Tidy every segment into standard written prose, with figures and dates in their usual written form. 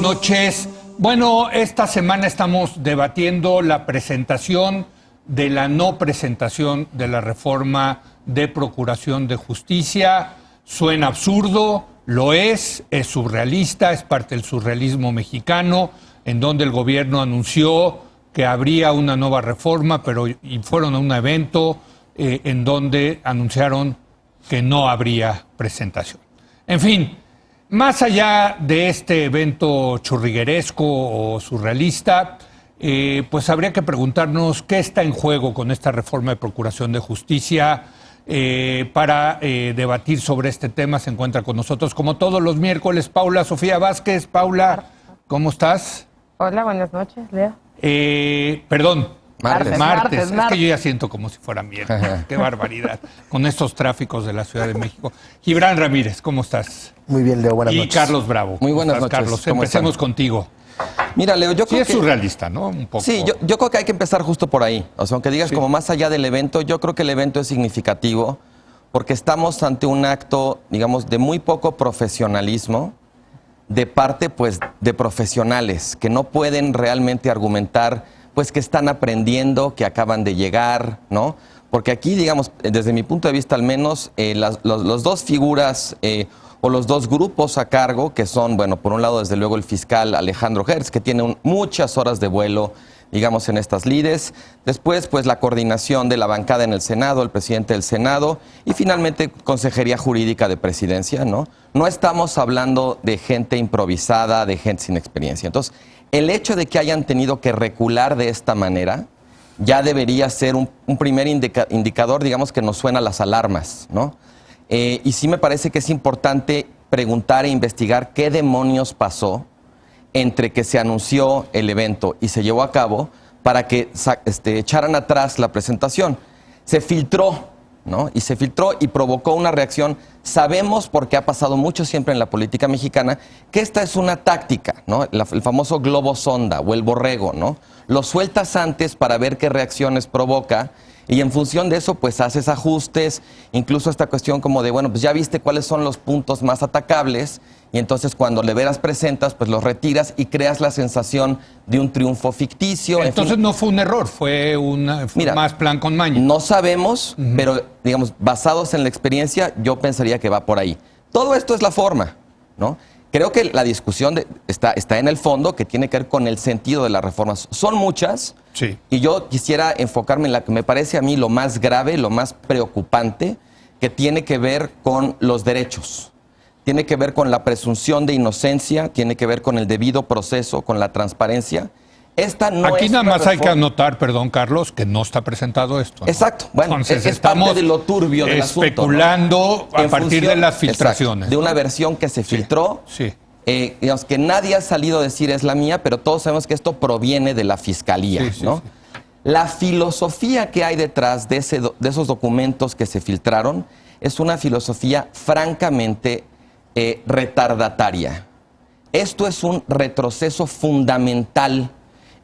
noches. Bueno, esta semana estamos debatiendo la presentación de la no presentación de la reforma de Procuración de Justicia. Suena absurdo, lo es surrealista, es parte del surrealismo mexicano, en donde el gobierno anunció que habría una nueva reforma, pero fueron a un evento en donde anunciaron que no habría presentación. En fin, más allá de este evento churrigueresco o surrealista, pues habría que preguntarnos qué está en juego con esta reforma de Procuración de Justicia. Para debatir sobre este tema se encuentra con nosotros, como todos los miércoles, Paula Sofía Vázquez. Paula, ¿cómo estás? Hola, buenas noches, Leo. Perdón, Martes. Es que yo ya siento como si fuera miércoles. Qué barbaridad, con estos tráficos de la Ciudad de México. Gibran Ramírez, ¿cómo estás? Muy bien, Leo, buenas noches. Y Carlos Bravo. Muy buenas noches. Carlos, empecemos contigo. Mira, Leo, yo creo que es surrealista, ¿no? Un poco. Sí, yo creo que hay que empezar justo por ahí. O sea, aunque digas como más allá del evento, yo creo que el evento es significativo porque estamos ante un acto, digamos, de muy poco profesionalismo de parte, pues, de profesionales que no pueden realmente argumentar, pues, que están aprendiendo, que acaban de llegar, ¿no? Porque aquí, digamos, desde mi punto de vista al menos, los dos figuras o los dos grupos a cargo, que son, bueno, por un lado, desde luego, el fiscal Alejandro Gertz, que tiene muchas horas de vuelo, digamos, en estas lides. Después, pues, la coordinación de la bancada en el Senado, el presidente del Senado, y finalmente, Consejería Jurídica de Presidencia, ¿no? No estamos hablando de gente improvisada, de gente sin experiencia. Entonces, el hecho de que hayan tenido que recular de esta manera ya debería ser un primer indicador, digamos, que nos suena las alarmas, ¿no? Y sí me parece que es importante preguntar e investigar qué demonios pasó entre que se anunció el evento y se llevó a cabo para que echaran atrás la presentación. Se filtró, ¿no? Y se filtró y provocó una reacción. Sabemos, porque ha pasado mucho siempre en la política mexicana, que esta es una táctica, ¿no? El famoso globo sonda o el borrego, ¿no? Lo sueltas antes para ver qué reacciones provoca y en función de eso, pues haces ajustes, incluso esta cuestión como de, bueno, pues ya viste cuáles son los puntos más atacables y entonces cuando le veras presentas, pues los retiras y creas la sensación de un triunfo ficticio. Entonces no fue un error, fue Mira, más plan con maña. No sabemos, pero digamos, basados en la experiencia, yo pensaría que va por ahí. Todo esto es la forma, ¿no? Creo que la discusión está en el fondo, que tiene que ver con el sentido de las reformas. Son muchas, sí. Y yo quisiera enfocarme en la que me parece a mí lo más grave, lo más preocupante, que tiene que ver con los derechos. Tiene que ver con la presunción de inocencia, tiene que ver con el debido proceso, con la transparencia. Esta no Aquí es nada una más hay que reforma. anotar, perdón, Carlos, que no está presentado esto, ¿no? Exacto. Bueno, entonces es parte de lo turbio del asunto, ¿no? Especulando a partir de las filtraciones. Exacto, de una versión que se filtró. Sí. Digamos que nadie ha salido a decir es la mía, pero todos sabemos que esto proviene de la Fiscalía, ¿no? Sí. La filosofía que hay detrás de esos documentos que se filtraron es una filosofía francamente retardataria. Esto es un retroceso fundamental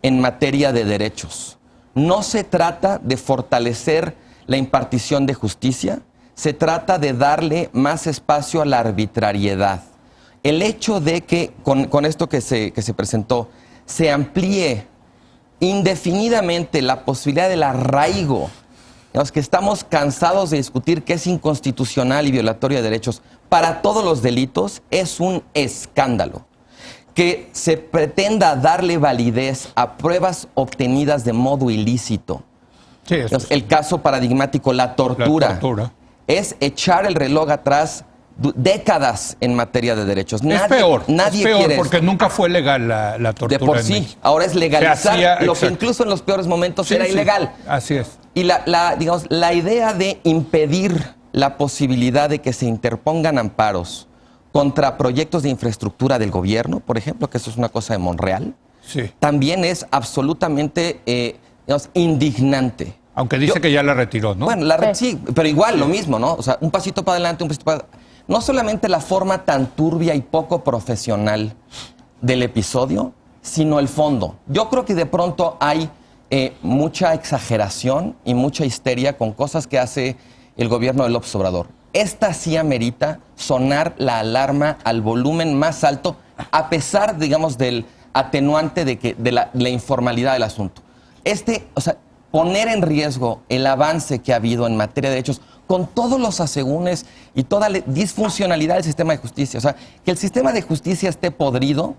en materia de derechos. No se trata de fortalecer la impartición de justicia, se trata de darle más espacio a la arbitrariedad. El hecho de que con esto que se presentó se amplíe indefinidamente la posibilidad del arraigo, digamos que estamos cansados de discutir que es inconstitucional y violatorio de derechos para todos los delitos, es un escándalo. Que se pretenda darle validez a pruebas obtenidas de modo ilícito. Sí, eso el caso paradigmático, la tortura. Es echar el reloj atrás décadas en materia de derechos. Nadie quiere porque eso. Nunca fue legal la tortura. De por sí, México. ahora es legalizar lo que incluso en los peores momentos era ilegal. Así es. Y digamos, la idea de impedir la posibilidad de que se interpongan amparos contra proyectos de infraestructura del gobierno, por ejemplo, que eso es una cosa de Monreal, sí, también es absolutamente digamos, indignante. Aunque dice que ya la retiró, ¿no? Bueno, sí, pero igual lo mismo, ¿no? O sea, un pasito para adelante, un pasito para adelante. No solamente la forma tan turbia y poco profesional del episodio, sino el fondo. Yo creo que de pronto hay mucha exageración y mucha histeria con cosas que hace el gobierno de López Obrador. Esta sí amerita sonar la alarma al volumen más alto a pesar, digamos, del atenuante de la informalidad del asunto. O sea, poner en riesgo el avance que ha habido en materia de derechos con todos los asegúnes y toda la disfuncionalidad del sistema de justicia. O sea, que el sistema de justicia esté podrido,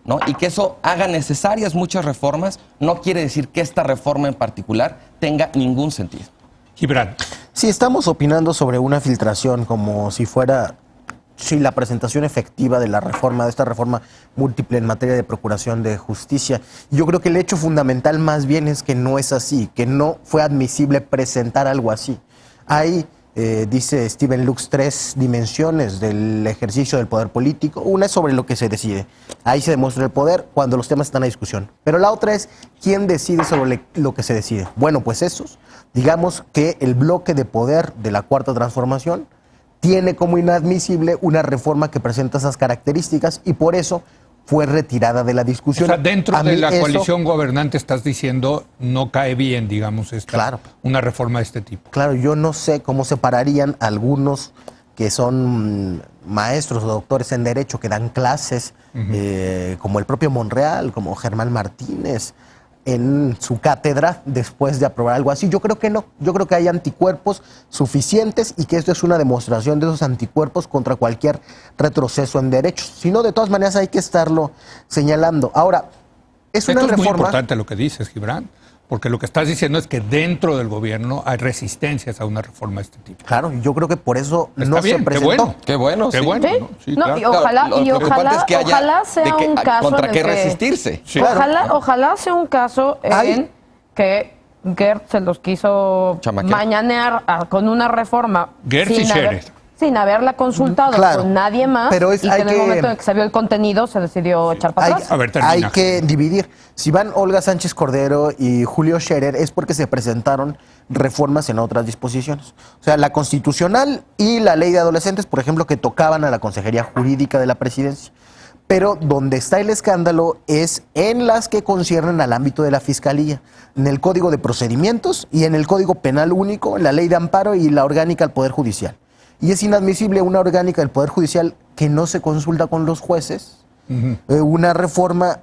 ¿no? Y que eso haga necesarias muchas reformas, no quiere decir que esta reforma en particular tenga ningún sentido. Gibran. Si estamos opinando sobre una filtración como si fuera la presentación efectiva de esta reforma múltiple en materia de procuración de justicia, yo creo que el hecho fundamental más bien es que no es así, que no fue admisible presentar algo así. Hay, dice Steven Lux, 3 dimensiones del ejercicio del poder político. Una es sobre lo que se decide. Ahí se demuestra el poder cuando los temas están a discusión. Pero la otra es quién decide sobre lo que se decide. Bueno, pues digamos que el bloque de poder de la Cuarta Transformación tiene como inadmisible una reforma que presenta esas características y por eso fue retirada de la discusión. O sea, dentro de la coalición gobernante estás diciendo no cae bien, digamos, una reforma de este tipo. Claro, yo no sé cómo separarían algunos que son maestros o doctores en Derecho que dan clases, como el propio Monreal, como Germán Martínez, en su cátedra después de aprobar algo así. Yo creo que no. Yo creo que hay anticuerpos suficientes y que esto es una demostración de esos anticuerpos contra cualquier retroceso en derechos. Si no, de todas maneras hay que estarlo señalando. Ahora, es una reforma... Es muy importante lo que dices, Gibran, porque lo que estás diciendo es que dentro del gobierno hay resistencias a una reforma de este tipo. Claro, yo creo que por eso no se presentó. Qué bueno. Qué bueno. ¿Sí? ¿No? Sí, No, claro. y ojalá, es que ojalá sea un caso contra en qué el que, resistirse. Sí. Ojalá sea un caso en que Gertz se los quiso Chamaquear. mañanear con una reforma Gertz y Scherer. sin haberla consultado con nadie más, pero y que en el momento en que se vio el contenido se decidió echar para atrás. Hay que dividir. Si van Olga Sánchez Cordero y Julio Scherer es porque se presentaron reformas en otras disposiciones. O sea, la constitucional y la ley de adolescentes, por ejemplo, que tocaban a la Consejería Jurídica de la Presidencia. Pero donde está el escándalo es en las que conciernen al ámbito de la Fiscalía, en el Código de Procedimientos y en el Código Penal Único, en la Ley de Amparo y la orgánica al Poder Judicial. Y es inadmisible una orgánica del Poder Judicial que no se consulta con los jueces, una reforma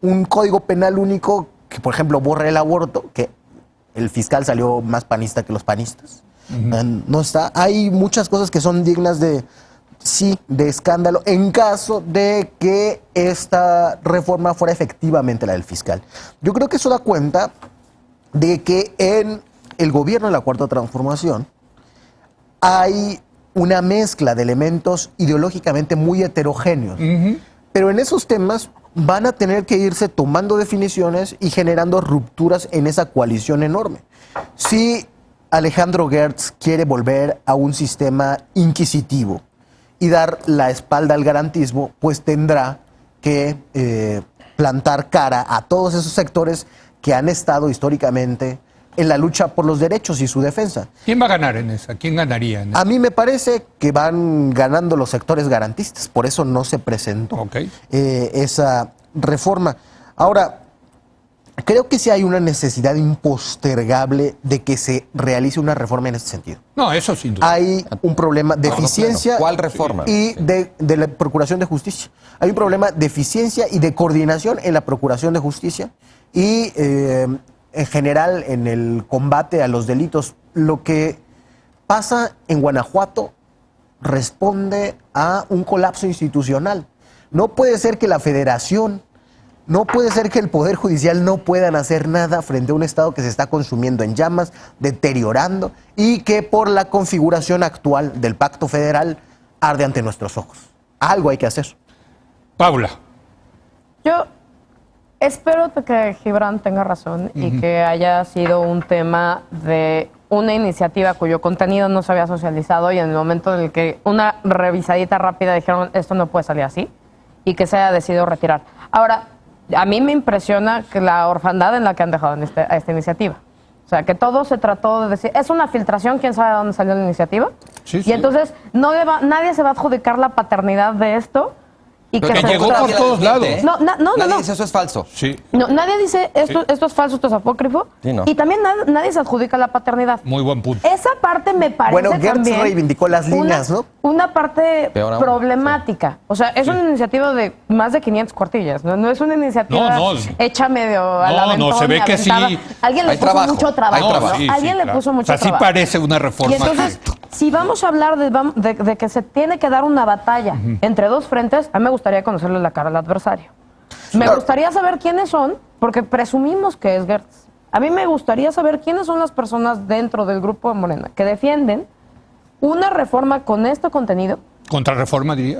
un Código Penal Único que, por ejemplo, borra el aborto, que el fiscal salió más panista que los panistas. No está. Hay muchas cosas que son dignas de escándalo en caso de que esta reforma fuera efectivamente la del fiscal. Yo creo que eso da cuenta de que en el gobierno de la Cuarta Transformación hay una mezcla de elementos ideológicamente muy heterogéneos. Pero en esos temas van a tener que irse tomando definiciones y generando rupturas en esa coalición enorme. Si Alejandro Gertz quiere volver a un sistema inquisitivo y dar la espalda al garantismo, pues tendrá que plantar cara a todos esos sectores que han estado históricamente en la lucha por los derechos y su defensa. ¿Quién va a ganar en esa? ¿Quién ganaría en esa? A mí me parece que van ganando los sectores garantistas, por eso no se presentó esa reforma. Ahora, creo que sí hay una necesidad impostergable de que se realice una reforma en ese sentido. No, eso sin duda. Hay un problema de eficiencia. ¿Cuál reforma? Y de la Procuración de Justicia. Hay un problema de eficiencia y de coordinación en la Procuración de Justicia y en general en el combate a los delitos. Lo que pasa en Guanajuato responde a un colapso institucional. No puede ser que la Federación, no puede ser que el Poder Judicial no puedan hacer nada frente a un Estado que se está consumiendo en llamas, deteriorando, y que por la configuración actual del Pacto Federal arde ante nuestros ojos. Algo hay que hacer. Paula. Yo espero que Gibran tenga razón y que haya sido un tema de una iniciativa cuyo contenido no se había socializado y en el momento en el que una revisadita rápida dijeron esto no puede salir así y que se haya decidido retirar. Ahora, a mí me impresiona que la orfandad en la que han dejado a esta iniciativa. O sea, que todo se trató de decir, es una filtración, ¿quién sabe de dónde salió la iniciativa? Sí, y entonces nadie se va a adjudicar la paternidad de esto y Pero que que se llegó por ocultaba. todos lados. No, Nadie no. dice eso es falso. Sí, No, nadie dice esto es falso, esto es apócrifo. Sí, no. Y también nadie se adjudica la paternidad. muy buen punto. Esa parte me parece Bueno, Gertz también reivindicó las líneas, ¿no? Una parte Peor aún, problemática. O sea, es una iniciativa de más de 500 cuartillas. No es una iniciativa No, hecha medio a la No, aventón se ve y que sí. aventada. Alguien le Hay puso trabajo, mucho hay trabajo. trabajo. ¿no? Sí, Alguien le claro. puso mucho O sea, sí trabajo. parece una reforma. Y entonces, si vamos a hablar de que se tiene que dar una batalla entre dos frentes, a mí me gustaría conocerle la cara al adversario. Me gustaría saber quiénes son, porque presumimos que es Gertz. A mí me gustaría saber quiénes son las personas dentro del grupo de Morena que defienden una reforma con este contenido. Contrarreforma, diría.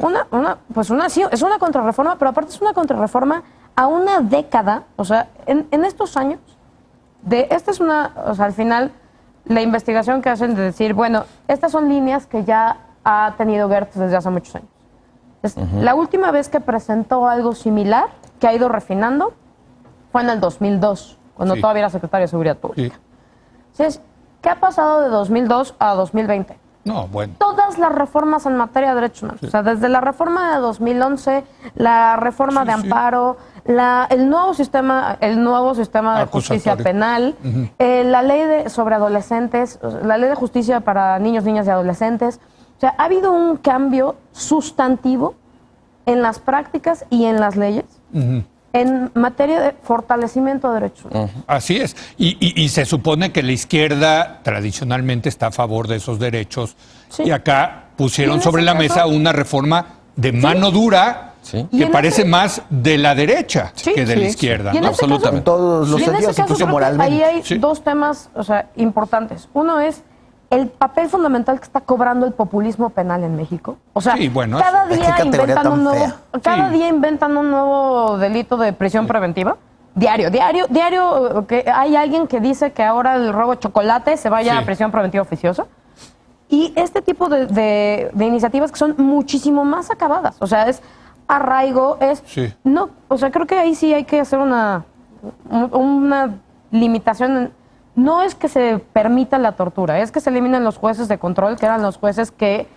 Sí, es una contrarreforma, pero aparte es una contrarreforma a una década, o sea, en estos años, o sea, al final, la investigación que hacen de decir, bueno, estas son líneas que ya ha tenido Gertz desde hace muchos años. La última vez que presentó algo similar, que ha ido refinando, fue en el 2002, cuando Sí. todavía era secretario de Seguridad Sí. Pública. Entonces, ¿qué ha pasado de 2002 a 2020? No, bueno. Todas las reformas en materia de derechos humanos. O sea, desde la reforma de 2011, la reforma de amparo, el nuevo sistema de justicia Acusatorio. penal, la ley sobre adolescentes, la ley de justicia para niños, niñas y adolescentes. O sea, ha habido un cambio sustantivo en las prácticas y en las leyes en materia de fortalecimiento de derechos humanos. Así es. Y se supone que la izquierda tradicionalmente está a favor de esos derechos. Sí. Y acá pusieron Y en sobre ese la caso- mesa una reforma de mano dura Sí. Y que en parece ese- más de la derecha Sí, que de la sí, izquierda. Y en ¿no? este caso- Absolutamente. En todos los Y en ese sentidos, caso incluso creo que moralmente. ahí hay Sí. dos temas, o sea, importantes. Uno es el papel fundamental que está cobrando el populismo penal en México. O sea, Sí, bueno, cada eso- Qué día categoría inventan tan un nuevo, fea. cada Sí. día inventan un nuevo delito de prisión preventiva. Diario, que hay alguien que dice que ahora el robo de chocolate se vaya Sí. a prisión preventiva oficiosa. Y este tipo de iniciativas que son muchísimo más acabadas. O sea, es arraigo, Sí. no, o sea, creo que ahí sí hay que hacer una limitación. No es que se permita la tortura, es que se eliminan los jueces de control, que eran los jueces que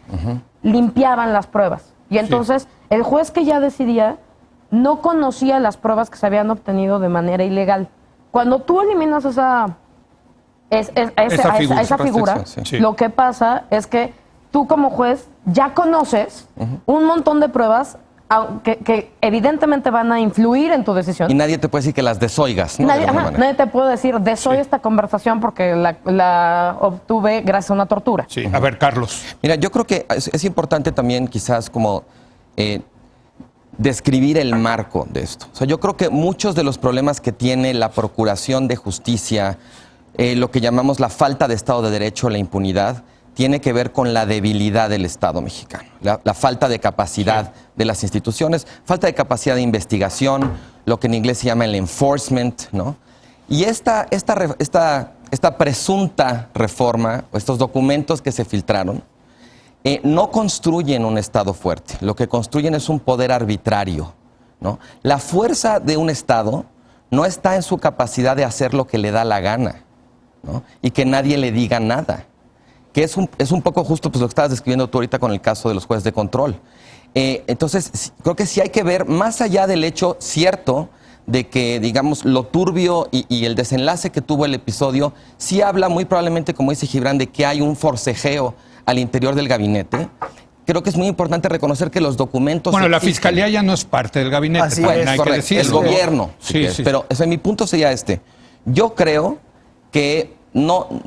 limpiaban las pruebas. Y entonces el juez que ya decidía no conocía las pruebas que se habían obtenido de manera ilegal. Cuando tú eliminas esa figura, Sí. Sí. lo que pasa es que tú como juez ya conoces un montón de pruebas que evidentemente van a influir en tu decisión. Y nadie te puede decir que las desoigas, ¿no? Nadie, De alguna ajá, manera. nadie te puede decir, desoy esta conversación porque la obtuve gracias a una tortura. Sí. A ver, Carlos. Mira, yo creo que es importante también quizás como describir el marco de esto. O sea, yo creo que muchos de los problemas que tiene la Procuración de Justicia, lo que llamamos la falta de Estado de Derecho, la impunidad, tiene que ver con la debilidad del Estado mexicano, la falta de capacidad de las instituciones, falta de capacidad de investigación, lo que en inglés se llama el enforcement, ¿no? Y esta presunta reforma, o estos documentos que se filtraron, no construyen un Estado fuerte, lo que construyen es un poder arbitrario, ¿no? La fuerza de un Estado no está en su capacidad de hacer lo que le da la gana, ¿no? Y que nadie le diga nada, que es un poco justo pues, lo que estabas describiendo tú ahorita con el caso de los jueces de control. Entonces, creo que sí hay que ver, más allá del hecho cierto de que, digamos, lo turbio y el desenlace que tuvo el episodio, sí habla muy probablemente, como dice Gibran, de que hay un forcejeo al interior del gabinete. Creo que es muy importante reconocer que los documentos... Bueno, la existen. Fiscalía ya no es parte del gabinete, Así también es, hay Correcto, que decirlo. el gobierno. si Sí, quieres. sí. Pero mi punto sería este. Yo creo que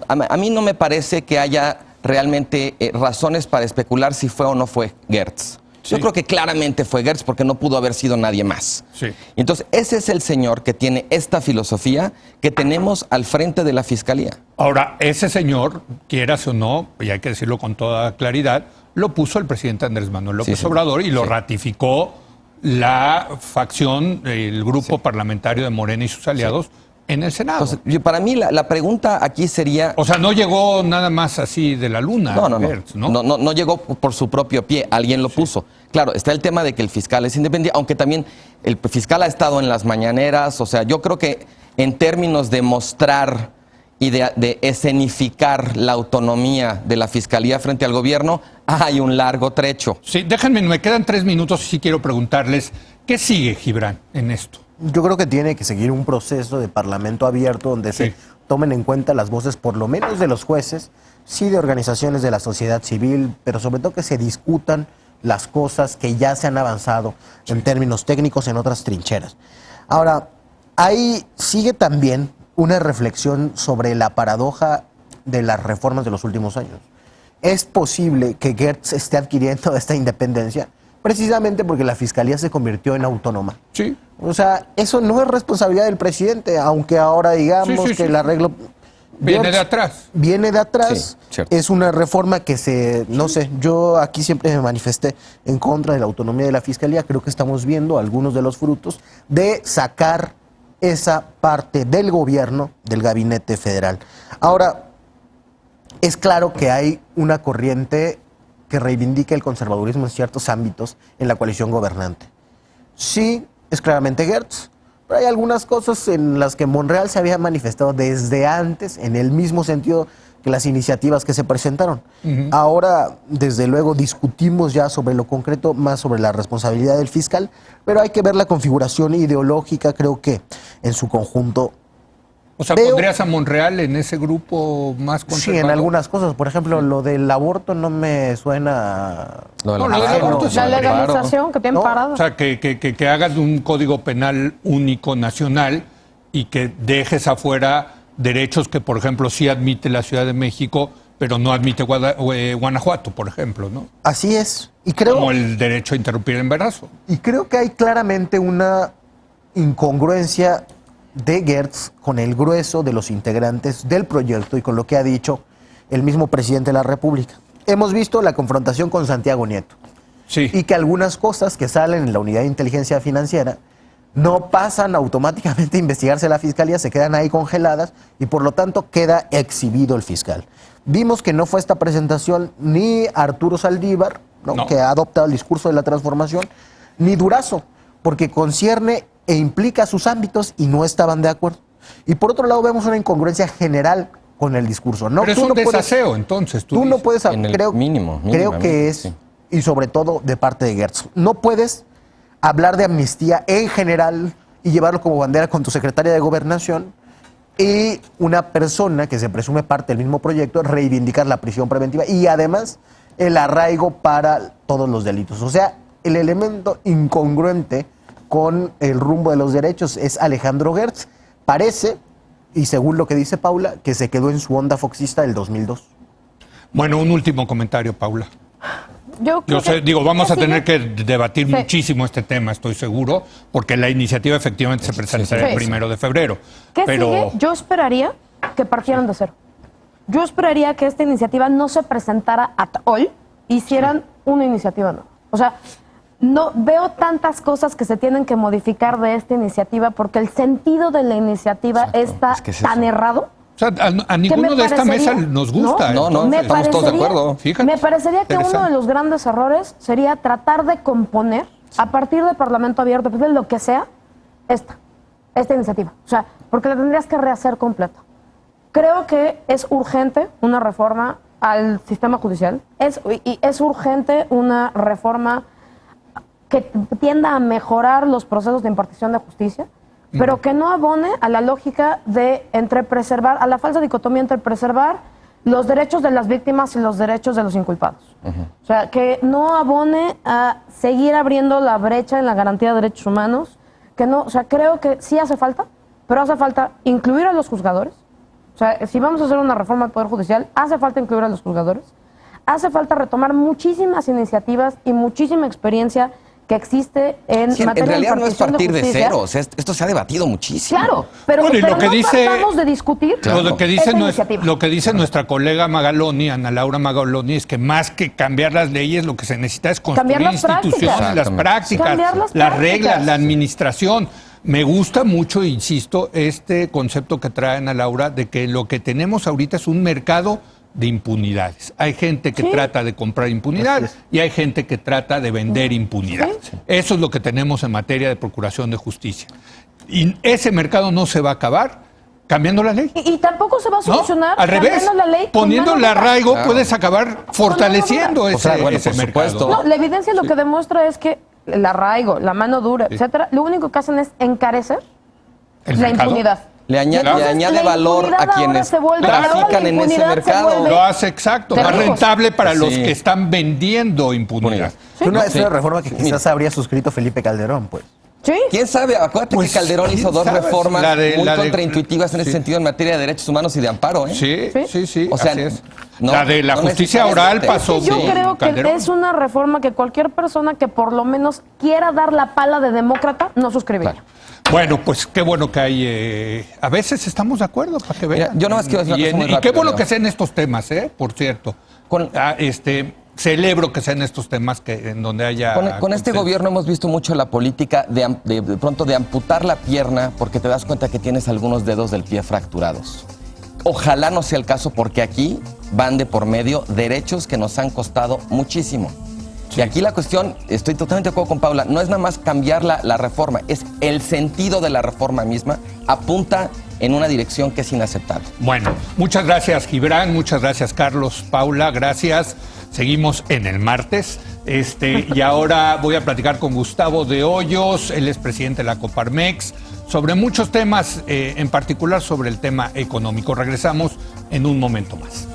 a mí no me parece que haya realmente razones para especular si fue o no fue Gertz. Yo Sí. creo que claramente fue Gertz porque no pudo haber sido nadie más. Sí. Entonces, ese es el señor que tiene esta filosofía que tenemos al frente de la Fiscalía. Ahora, ese señor, quieras o no, y hay que decirlo con toda claridad, lo puso el presidente Andrés Manuel López Sí, sí. Obrador y lo Sí. ratificó la facción, el grupo parlamentario de Morena y sus aliados en el Senado. Entonces, para mí la pregunta aquí sería... O sea, no llegó nada más así de la luna. No Gertz, no llegó por su propio pie, alguien lo puso. Claro, está el tema de que el fiscal es independiente, aunque también el fiscal ha estado en las mañaneras, o sea, yo creo que en términos de mostrar y de escenificar la autonomía de la Fiscalía frente al gobierno, hay un largo trecho. Sí, déjenme, me quedan 3 minutos y sí quiero preguntarles, ¿qué sigue, Gibran, en esto? Yo creo que tiene que seguir un proceso de parlamento abierto donde Sí. se tomen en cuenta las voces, por lo menos de los jueces, sí de organizaciones de la sociedad civil, pero sobre todo que se discutan las cosas que ya se han avanzado en términos técnicos en otras trincheras. Ahora, ahí sigue también una reflexión sobre la paradoja de las reformas de los últimos años. Es posible que Gertz esté adquiriendo esta independencia precisamente porque la Fiscalía se convirtió en autónoma. Sí. O sea, eso no es responsabilidad del presidente, aunque ahora digamos Sí, que el arreglo... Viene Gertz de atrás. Viene de atrás. Sí, cierto. Es una reforma que no sé, yo aquí siempre me manifesté en contra de la autonomía de la Fiscalía. Creo que estamos viendo algunos de los frutos de sacar esa parte del gobierno del gabinete federal. Ahora, es claro que hay una corriente que reivindica el conservadurismo en ciertos ámbitos en la coalición gobernante. Sí, es claramente Gertz, pero hay algunas cosas en las que Monreal se había manifestado desde antes, en el mismo sentido que las iniciativas que se presentaron. Ahora, desde luego, discutimos ya sobre lo concreto, más sobre la responsabilidad del fiscal, pero hay que ver la configuración ideológica, creo que en su conjunto. O sea, Veo- ¿pondrías a Monreal en ese grupo más conservador? Sí, en algunas cosas. Por ejemplo, lo del aborto no me suena... Lo de No, la lo del paro, aborto lo sí. La del paro. legalización que tienen No, parado. O sea, que hagas un código penal único nacional y que dejes afuera derechos que, por ejemplo, sí admite la Ciudad de México, pero no admite Guanajuato, por ejemplo, ¿no? Así es. Y creo... Como el derecho a interrumpir el embarazo. Y creo que hay claramente una incongruencia de Gertz con el grueso de los integrantes del proyecto y con lo que ha dicho el mismo presidente de la República. Hemos visto la confrontación con Santiago Nieto Sí. y que algunas cosas que salen en la Unidad de Inteligencia Financiera no pasan automáticamente a investigarse la Fiscalía, se quedan ahí congeladas y por lo tanto queda exhibido el fiscal. Vimos que no fue esta presentación ni Arturo Saldívar, ¿no? No. Que ha adoptado el discurso de la transformación, ni Durazo, porque concierne e implica sus ámbitos y no estaban de acuerdo. Y por otro lado vemos una incongruencia general con el discurso. No, Pero es tú un no puedes- desaseo, entonces. Tú no dices. puedes, En el creo, mínimo, creo que mínimamente, es, sí. y sobre todo de parte de Gertz, no puedes hablar de amnistía en general y llevarlo como bandera con tu secretaria de Gobernación y una persona que se presume parte del mismo proyecto reivindicar la prisión preventiva y además el arraigo para todos los delitos. O sea, el elemento incongruente con el rumbo de los derechos es Alejandro Gertz. Parece, y según lo que dice Paula, que se quedó en su onda foxista del 2002. Bueno, un último comentario, Paula. Yo creo Yo sé, que- digo, vamos a ¿qué tener sigue? que debatir Sí. muchísimo este tema, estoy seguro, porque la iniciativa efectivamente se presentará sí. el 1 de febrero. ¿Qué Pero sigue? Yo esperaría que partieran de cero. Yo esperaría que esta iniciativa no se presentara hoy, hicieran una iniciativa nueva. O sea, no veo tantas cosas que se tienen que modificar de esta iniciativa porque el sentido de la iniciativa está es que es tan eso. errado. o sea, a ninguno de esta mesa parecería- nos gusta. No, no, Me estamos todos de parecería- acuerdo. Fíjate, Me parecería que uno interesante. de los grandes errores sería tratar de componer, a partir del Parlamento abierto, a partir de lo que sea, esta iniciativa. O sea, porque la tendrías que rehacer completa. Creo que es urgente una reforma al sistema judicial. Y es urgente una reforma que tienda a mejorar los procesos de impartición de justicia, pero que no abone a la lógica de a la falsa dicotomía entre preservar los derechos de las víctimas y los derechos de los inculpados. O sea, que no abone a seguir abriendo la brecha en la garantía de derechos humanos, o sea, creo que sí hace falta, pero hace falta incluir a los juzgadores. O sea, si vamos a hacer una reforma del Poder Judicial, hace falta incluir a los juzgadores, hace falta retomar muchísimas iniciativas y muchísima experiencia que existe en Sí, en materia realidad de no es impartición partir de justicia. cero. O sea, esto se ha debatido muchísimo. Claro, pero, Bueno, y pero lo que no dice- partamos de discutir Claro. Lo que dice, esta iniciativa. lo que dice nuestra colega Magaloni, Ana Laura Magaloni, es que más que cambiar las leyes, lo que se necesita es construir Cambiar las instituciones, prácticas. las prácticas, Cambiar las las prácticas. reglas, la administración. Me gusta mucho, insisto, este concepto que trae Ana Laura de que lo que tenemos ahorita es un mercado de impunidades. Hay gente que Sí. trata de comprar impunidad y hay gente que trata de vender impunidad. Sí. Eso es lo que tenemos en materia de procuración de justicia. Y ese mercado no se va a acabar Cambiando la ley. Y tampoco se va a ¿No? solucionar Al revés, cambiando la ley. poniendo el arraigo Claro. puedes acabar fortaleciendo O sea, ese, bueno, ese por mercado. supuesto. No, la evidencia lo que demuestra es que el arraigo, la mano dura, etcétera, lo único que hacen es encarecer ¿El la mercado? impunidad. Le añade, Claro. le añade La valor impunidad a ahora quienes se vuelve- trafican ahora la en ese impunidad se mercado. vuelve- Lo hace exacto, de más ricos. rentable para los Sí. que están vendiendo impunidad. Que una es Sí. una reforma que Mira. quizás habría suscrito Felipe Calderón, pues. Sí. ¿Quién sabe? Acuérdate Pues, que Calderón ¿quién hizo dos sabe? reformas La de- muy la de- contraintuitivas en ese sí. sentido en materia de derechos humanos y de amparo, ¿eh? Sí. O sea, así es. no, la de la no justicia necesariamente. oral pasó. Yo con creo que Calderón. es una reforma que cualquier persona que por lo menos quiera dar la pala de demócrata no suscribiría. Claro. Bueno, pues qué bueno que hay. A veces estamos de acuerdo, para que vean. Mira, yo nomás quiero decir una cosa muy y qué rápido, bueno Leo. que sean estos temas, por cierto. Con- Celebro que sean estos temas que en donde haya. Con este consenso. gobierno hemos visto mucho la política de pronto de amputar la pierna porque te das cuenta que tienes algunos dedos del pie fracturados. Ojalá no sea el caso porque aquí van de por medio derechos que nos han costado muchísimo. Y aquí la cuestión, estoy totalmente de acuerdo con Paula, no es nada más cambiar la reforma, es el sentido de la reforma misma, apunta en una dirección que es inaceptable. Bueno, muchas gracias, Gibran. Muchas gracias, Carlos, Paula. Gracias. Seguimos en el martes. Y ahora voy a platicar con Gustavo de Hoyos, él es presidente de la Coparmex, sobre muchos temas, en particular sobre el tema económico. Regresamos en un momento más.